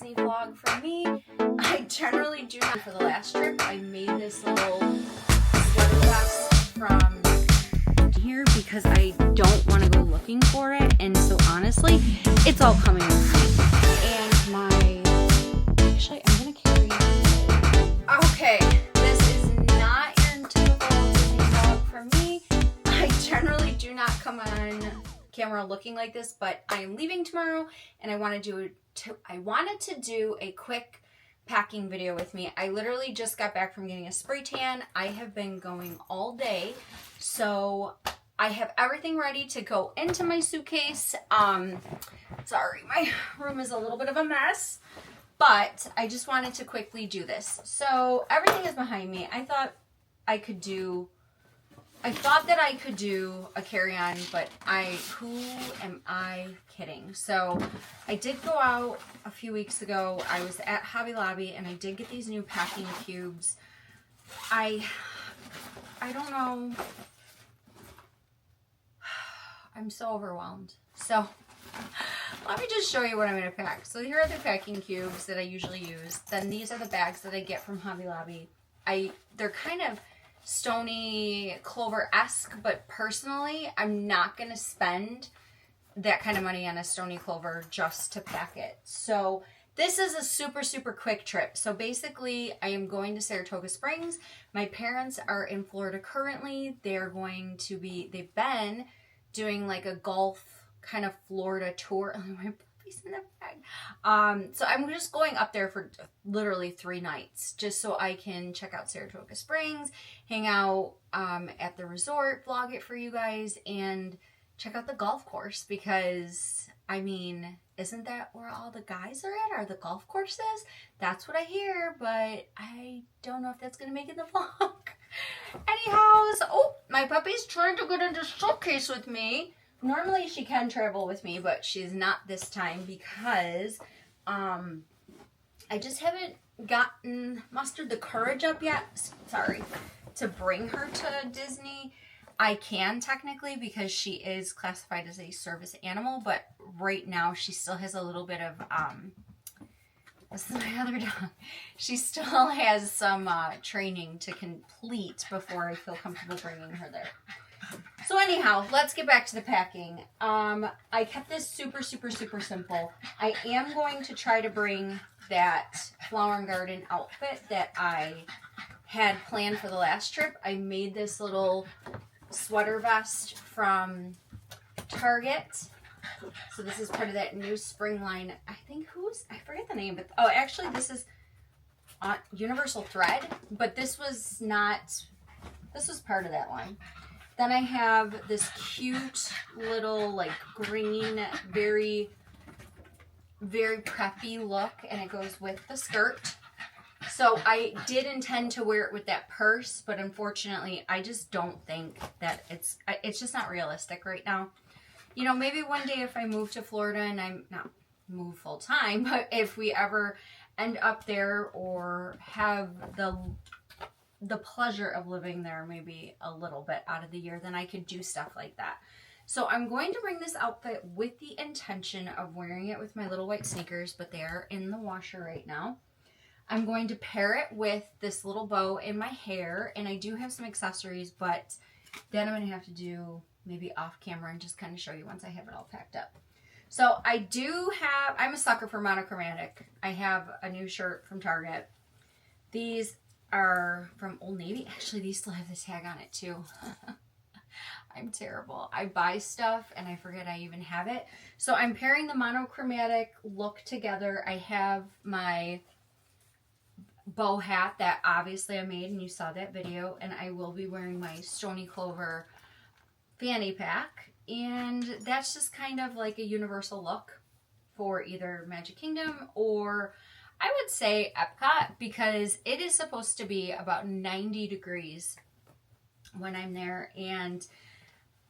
Disney vlog for me. I generally do not. For the last trip, I made this little sweater vest from here because I don't want to go looking for it, and so honestly, it's all coming with me. And actually, I'm gonna carry it. Okay, this is not your typical Disney vlog for me. I generally do not come on camera looking like this, but I am leaving tomorrow, and I wanted to do a quick packing video with me. I literally just got back from getting a spray tan. I have been going all day, so I have everything ready to go into my suitcase. Sorry, my room is a little bit of a mess, but I just wanted to quickly do this. So everything is behind me. I thought that I could do a carry-on, but who am I kidding? So I did go out a few weeks ago. I was at Hobby Lobby and I did get these new packing cubes. I don't know. I'm so overwhelmed. So let me just show you what I'm going to pack. So here are the packing cubes that I usually use. Then these are the bags that I get from Hobby Lobby. They're kind of Stony Clover-esque, but personally, I'm not going to spend that kind of money on a Stony Clover just to pack it. So this is a super, super quick trip. So basically, I am going to Saratoga Springs. My parents are in Florida currently. They've been doing like a golf kind of Florida tour. Oh, my puppy's in the bag. So I'm just going up there for literally 3 nights just so I can check out Saratoga Springs, hang out at the resort, vlog it for you guys, and check out the golf course because, I mean, isn't that where all the guys are at? Are the golf courses? That's what I hear, but I don't know if that's going to make it in the vlog. Anyhow, oh, my puppy's trying to get into the suitcase with me. Normally she can travel with me, but she's not this time because I just haven't mustered the courage up yet, to bring her to Disney. I can technically because she is classified as a service animal, but right now she still has a little bit of, this is my other dog. She still has some training to complete before I feel comfortable bringing her there. So anyhow, let's get back to the packing. I kept this super, super, super simple. I am going to try to bring that Flower and Garden outfit that I had planned for the last trip. I made this little sweater vest from Target. So this is part of that new spring line. I forget the name, but actually this is Universal Thread, but this was part of that line. Then I have this cute little like green, very, very preppy look, and it goes with the skirt. So I did intend to wear it with that purse, but unfortunately, I just don't think that it's just not realistic right now. You know, maybe one day if I move to Florida and I'm not move full time, but if we ever end up there or have the pleasure of living there maybe a little bit out of the year, then I could do stuff like that. So I'm going to bring this outfit with the intention of wearing it with my little white sneakers, but they are in the washer right now. I'm going to pair it with this little bow in my hair, and I do have some accessories, but then I'm going to have to do maybe off camera and just kind of show you once I have it all packed up. So I'm a sucker for monochromatic. I have a new shirt from Target. These are from Old Navy. Actually, these still have the tag on it too. I'm terrible. I buy stuff and I forget I even have it. So I'm pairing the monochromatic look together. I have my bow hat that obviously I made and you saw that video, and I will be wearing my Stony Clover fanny pack, and that's just kind of like a universal look for either Magic Kingdom or I would say Epcot, because it is supposed to be about 90 degrees when I'm there, and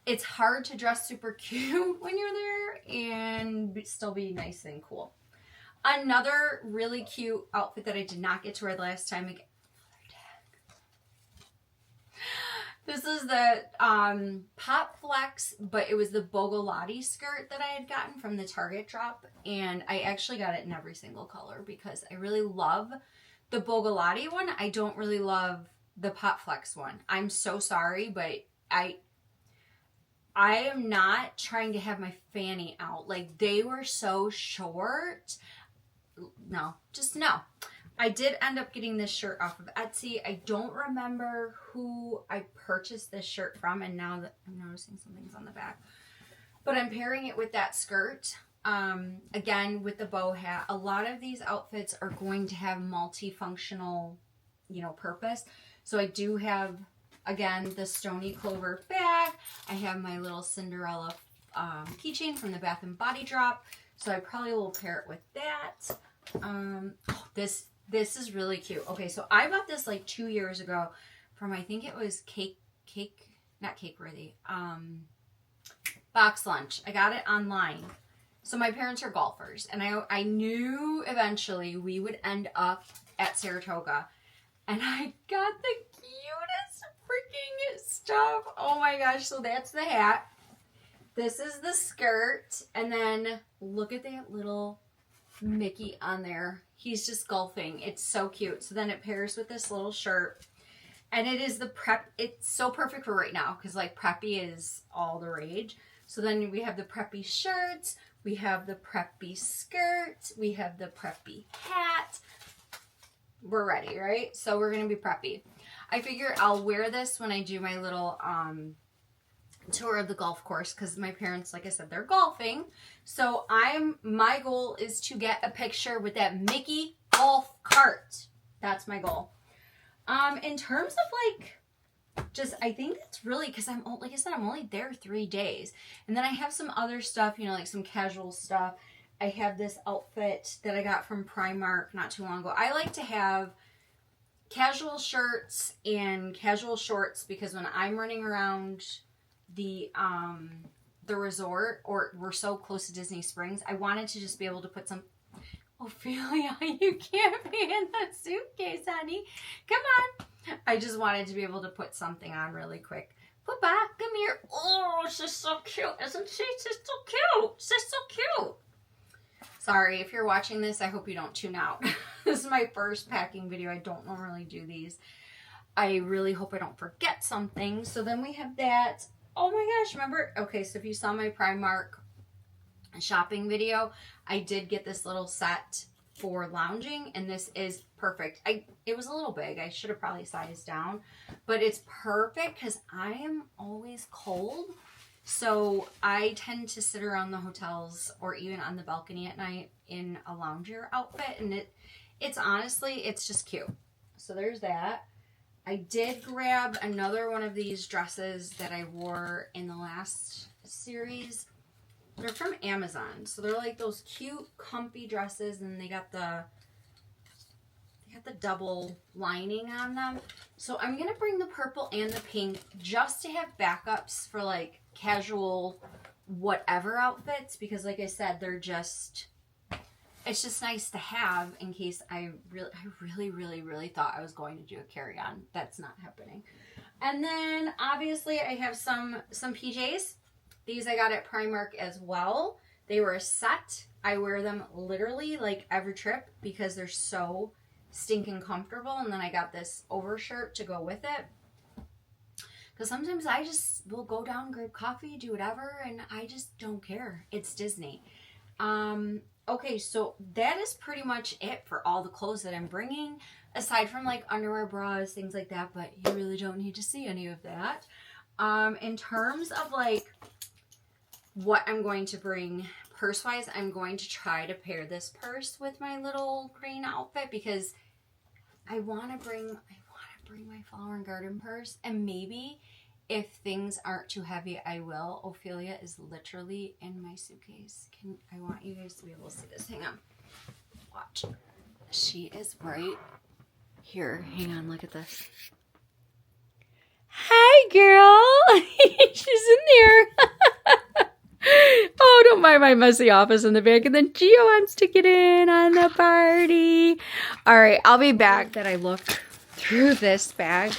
it's hard to dress super cute when you're there and still be nice and cool. Another really cute outfit that I did not get to wear the last time This is the Pop Flex, but it was the Bogolati skirt that I had gotten from the Target drop. And I actually got it in every single color because I really love the Bogolati one. I don't really love the Pop Flex one. I'm so sorry, but I am not trying to have my fanny out. Like, they were so short. No, just no. I did end up getting this shirt off of Etsy. I don't remember who I purchased this shirt from, and now that I'm noticing some things on the back. But I'm pairing it with that skirt. Again, with the bow hat. A lot of these outfits are going to have multifunctional, purpose. So I do have, again, the Stony Clover bag. I have my little Cinderella keychain from the Bath and Body Drop. So I probably will pair it with that. This is really cute. Okay, so I bought this like 2 years ago from, I think it was not Cake Worthy, BoxLunch. I got it online. So my parents are golfers, and I knew eventually we would end up at Saratoga, and I got the cutest freaking stuff. Oh my gosh, so that's the hat. This is the skirt, and then look at that little Mickey on there. He's just golfing. It's so cute. So then it pairs with this little shirt. And it is the prep. It's so perfect for right now because like preppy is all the rage. So then we have the preppy shirts. We have the preppy skirt. We have the preppy hat. We're ready, right? So we're going to be preppy. I figure I'll wear this when I do my little tour of the golf course because my parents, like I said, they're golfing. So my goal is to get a picture with that Mickey golf cart. That's my goal. In terms of I think it's really because like I said, I'm only there 3 days, and then I have some other stuff, like some casual stuff. I have this outfit that I got from Primark not too long ago. I like to have casual shirts and casual shorts because when I'm running around the resort, or we're so close to Disney Springs, I wanted to just be able to put some. Ophelia, you can't be in the suitcase, honey. Come on. I just wanted to be able to put something on really quick. Papa, come here. Oh, she's so cute, isn't she? She's so cute. She's so cute. Sorry, if you're watching this, I hope you don't tune out. This is my first packing video. I don't normally do these. I really hope I don't forget something. So then we have that. Oh my gosh, remember? Okay, so if you saw my Primark shopping video, I did get this little set for lounging, and this is perfect. It was a little big. I should have probably sized down, but it's perfect because I am always cold. So I tend to sit around the hotels or even on the balcony at night in a lounger outfit, and it's honestly, it's just cute. So there's that. I did grab another one of these dresses that I wore in the last series. They're from Amazon. So they're like those cute, comfy dresses, and they got the double lining on them. So I'm going to bring the purple and the pink just to have backups for like casual whatever outfits, because like I said, it's just nice to have in case I really thought I was going to do a carry-on. That's not happening. And then obviously I have some PJs. These I got at Primark as well. They were a set. I wear them literally like every trip because they're so stinking comfortable. And then I got this overshirt to go with it. Because sometimes I just will go down, grab coffee, do whatever, and I just don't care. It's Disney. Okay, so that is pretty much it for all the clothes that I'm bringing, aside from like underwear, bras, things like that, but you really don't need to see any of that. In terms of like what I'm going to bring purse-wise, I'm going to try to pair this purse with my little green outfit because I want to bring my flower and garden purse, and maybe if things aren't too heavy, I will. Ophelia is literally in my suitcase. I want you guys to be able to see this. Hang on. Watch. She is right here. Hang on, look at this. Hi, girl. She's in there. Oh, don't mind my messy office in the back. And then Gio wants to get in on the party. All right, I'll be back. That I look through this bag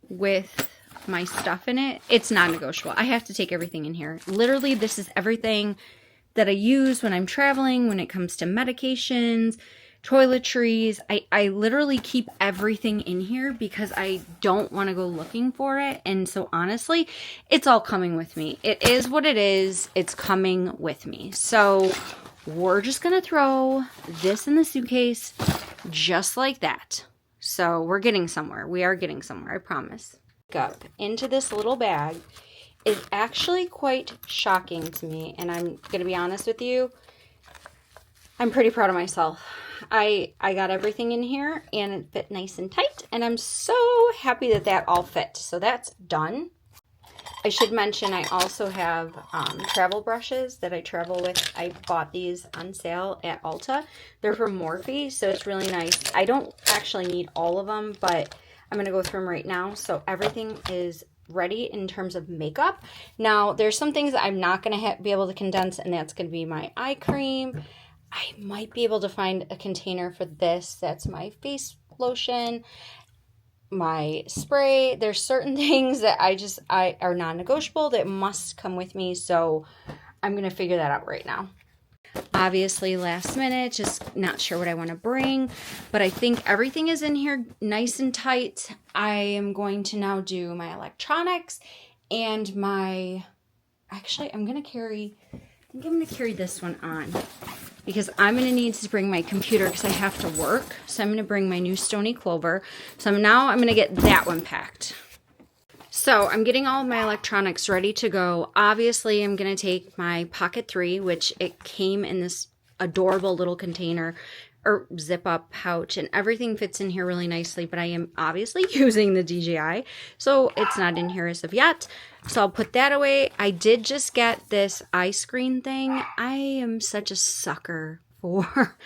with my stuff in it, it's non-negotiable. I have to take everything in here. Literally, this is everything that I use when I'm traveling, when it comes to medications, toiletries. I literally keep everything in here because I don't want to go looking for it. And so honestly, it's all coming with me. It is what it is. It's coming with me. So we're just going to throw this in the suitcase just like that. So we're getting somewhere. We are getting somewhere, I promise. Up into this little bag is actually quite shocking to me. And I'm going to be honest with you, I'm pretty proud of myself. I got everything in here and it fit nice and tight. And I'm so happy that that all fit. So that's done. I should mention I also have travel brushes that I travel with. I bought these on sale at Ulta. They're from Morphe, so it's really nice. I don't actually need all of them, but I'm going to go through them right now. So everything is ready in terms of makeup. Now, there's some things that I'm not going to be able to condense, and that's going to be my eye cream. I might be able to find a container for this. That's my face lotion, my spray. There's certain things that I are non-negotiable that must come with me, so I'm going to figure that out right now. Obviously, last minute, just not sure what I want to bring, but I think everything is in here nice and tight. I am going to now do my electronics and my, actually, I'm going to carry this one on because I'm going to need to bring my computer because I have to work. So I'm going to bring my new Stony Clover. So I'm going to get that one packed. So I'm getting all of my electronics ready to go. Obviously, I'm going to take my Pocket 3, which it came in this adorable little container or zip up pouch, and everything fits in here really nicely, but I am obviously using the DJI, so it's not in here as of yet. So I'll put that away. I did just get this eye screen thing. I am such a sucker for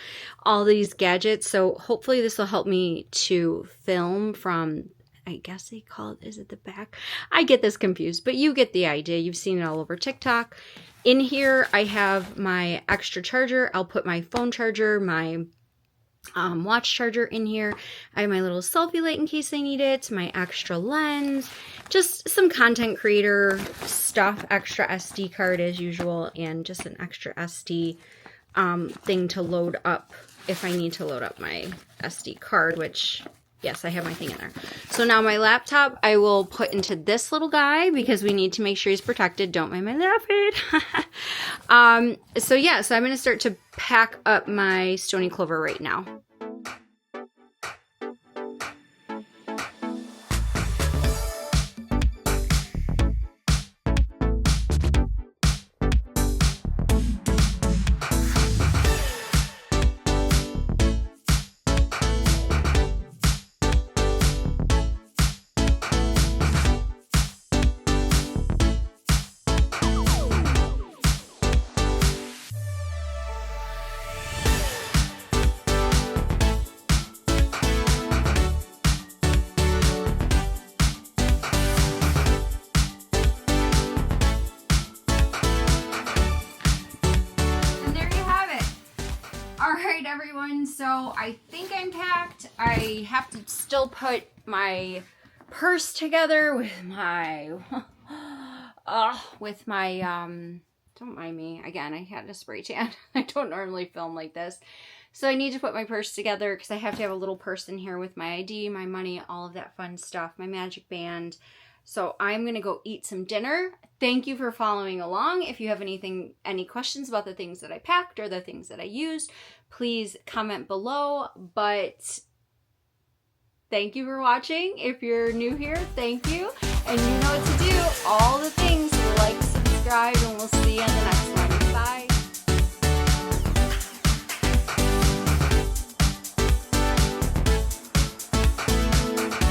all these gadgets, so hopefully this will help me to film from, I guess they call it, is it the back? I get this confused, but you get the idea. You've seen it all over TikTok. In here, I have my extra charger. I'll put my phone charger, my watch charger in here. I have my little selfie light in case I need it, my extra lens, just some content creator stuff, extra SD card as usual, and just an extra SD thing to load up if I need to load up my SD card, which, yes, I have my thing in there. So now my laptop I will put into this little guy because we need to make sure he's protected. Don't mind my laughing. So yeah, so I'm going to start to pack up my Stony Clover right now. Alright everyone, so I think I'm packed. I have to still put my purse together with my, don't mind me, again, I had a spray tan. I don't normally film like this. So I need to put my purse together because I have to have a little purse in here with my ID, my money, all of that fun stuff, my magic band. So I'm going to go eat some dinner. Thank you for following along. If you have any questions about the things that I packed or the things that I used, please comment below. But thank you for watching. If you're new here, thank you. And you know what to do. All the things